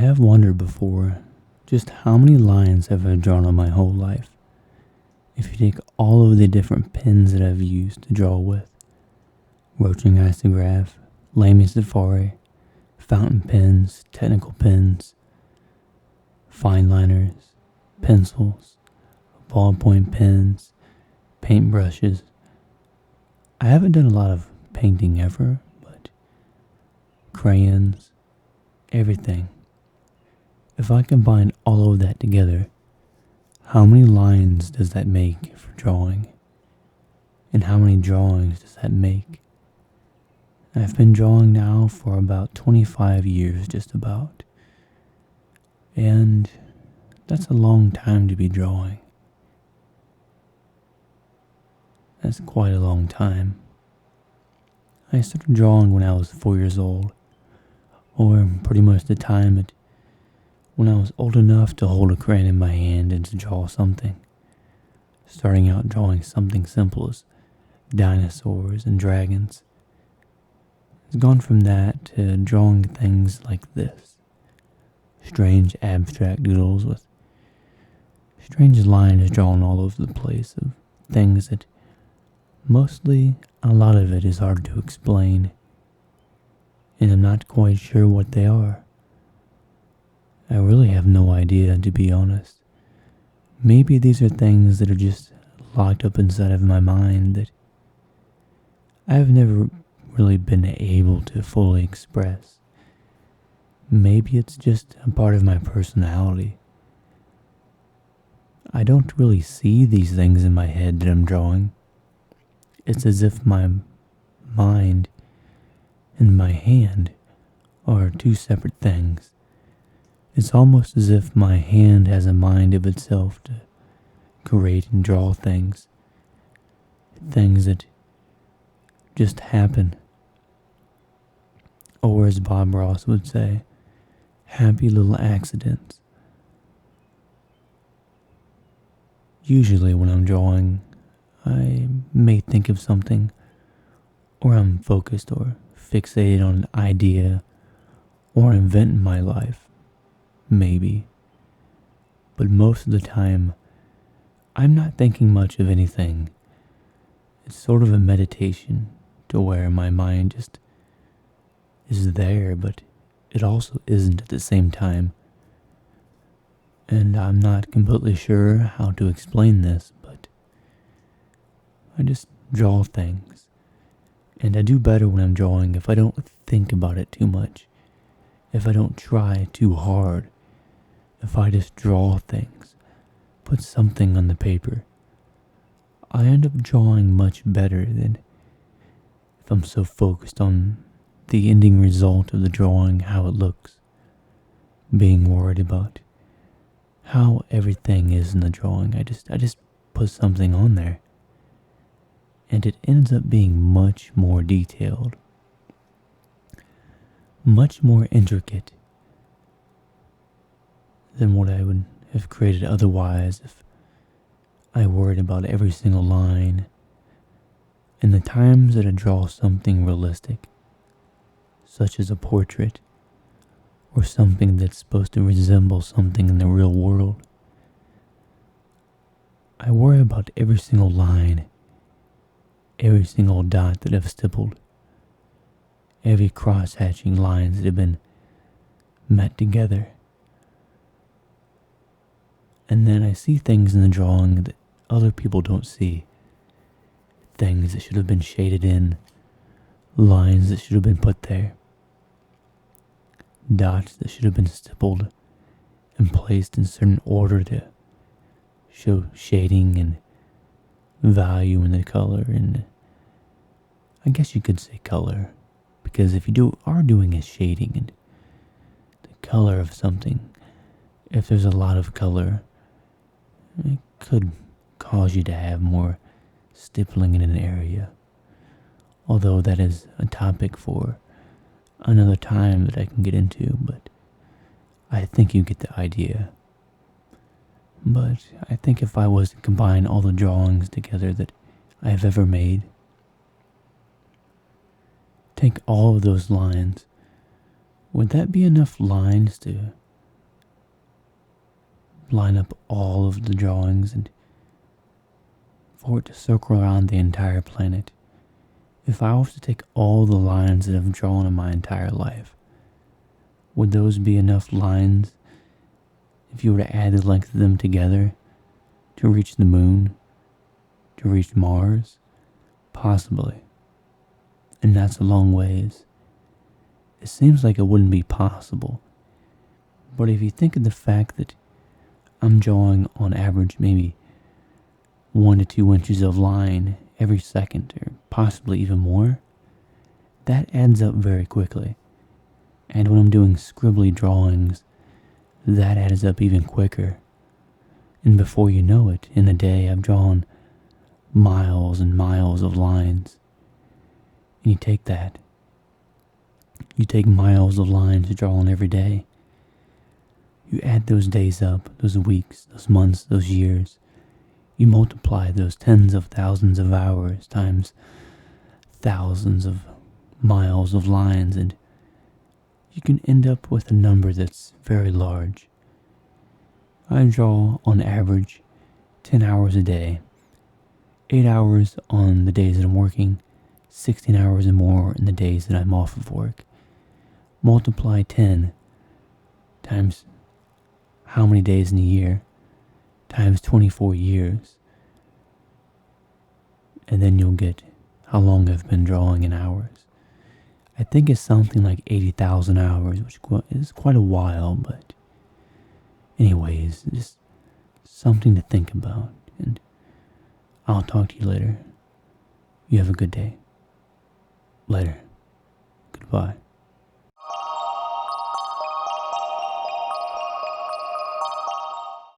have wondered before just how many lines have I drawn on my whole life. If you take all of the different pens that I've used to draw with, Roaching Isograph, Lamy Safari, fountain pens, technical pens, fine liners, pencils, ballpoint pens, paintbrushes. I haven't done a lot of painting ever, but crayons, everything. If I combine all of that together, how many lines does that make for drawing? And how many drawings does that make? I've been drawing now for about 25 years, just about. And that's a long time to be drawing. That's quite a long time. I started drawing when I was 4 years old, or pretty much the time when I was old enough to hold a crayon in my hand and to draw something. Starting out drawing something simple as dinosaurs and dragons. It's gone from that to drawing things like this. Strange abstract doodles with strange lines drawn all over the place of things that mostly a lot of it is hard to explain. And I'm not quite sure what they are. I really have no idea, to be honest. Maybe these are things that are just locked up inside of my mind that I've never really been able to fully express. Maybe it's just a part of my personality. I don't really see these things in my head that I'm drawing. It's as if my mind and my hand are two separate things. It's almost as if my hand has a mind of itself to create and draw things. Things that just happen. Or as Bob Ross would say, happy little accidents. Usually when I'm drawing, I may think of something, or I'm focused or fixated on an idea, or an event in my life. Maybe. But most of the time, I'm not thinking much of anything. It's sort of a meditation to where my mind just is there, but it also isn't at the same time. And I'm not completely sure how to explain this, but I just draw things. And I do better when I'm drawing if I don't think about it too much. If I don't try too hard. If I just draw things. Put something on the paper. I end up drawing much better than if I'm so focused on the ending result of the drawing, how it looks. Being worried about how everything is in the drawing. I just put something on there. And it ends up being much more detailed. Much more intricate than what I would have created otherwise if I worried about every single line. And the times that I draw something realistic, such as a portrait, or something that's supposed to resemble something in the real world, I worry about every single line, every single dot that I've stippled, every cross-hatching lines that have been met together. And then I see things in the drawing that other people don't see. Things that should have been shaded in, lines that should have been put there, dots that should have been stippled and placed in certain order to show shading and value in the color. And I guess you could say color, because if you are doing a shading and the color of something, if there's a lot of color, it could cause you to have more stippling in an area. Although that is a topic for another time that I can get into, but I think you get the idea. But I think if I was to combine all the drawings together that I've ever made, take all of those lines, would that be enough lines to line up all of the drawings and for it to circle around the entire planet. If I was to take all the lines that I've drawn in my entire life, would those be enough lines if you were to add the length of them together to reach the moon, to reach Mars? Possibly. And that's a long ways. It seems like it wouldn't be possible. But if you think of the fact that I'm drawing on average maybe 1 to 2 inches of line every second, or possibly even more, that adds up very quickly. And when I'm doing scribbly drawings, that adds up even quicker. And before you know it, in a day I've drawn miles and miles of lines. And you take that. You take miles of lines drawn every day. You add those days up, those weeks, those months, those years. You multiply those tens of thousands of hours times thousands of miles of lines, and you can end up with a number that's very large. I draw on average 10 hours a day, 8 hours on the days that I'm working, 16 hours and more in the days that I'm off of work. Multiply 10 times how many days in a year times 24 years, and then you'll get how long I've been drawing in hours. I think it's something like 80,000 hours, which is quite a while, but anyways, just something to think about, and I'll talk to you later. You have a good day. Later. Goodbye.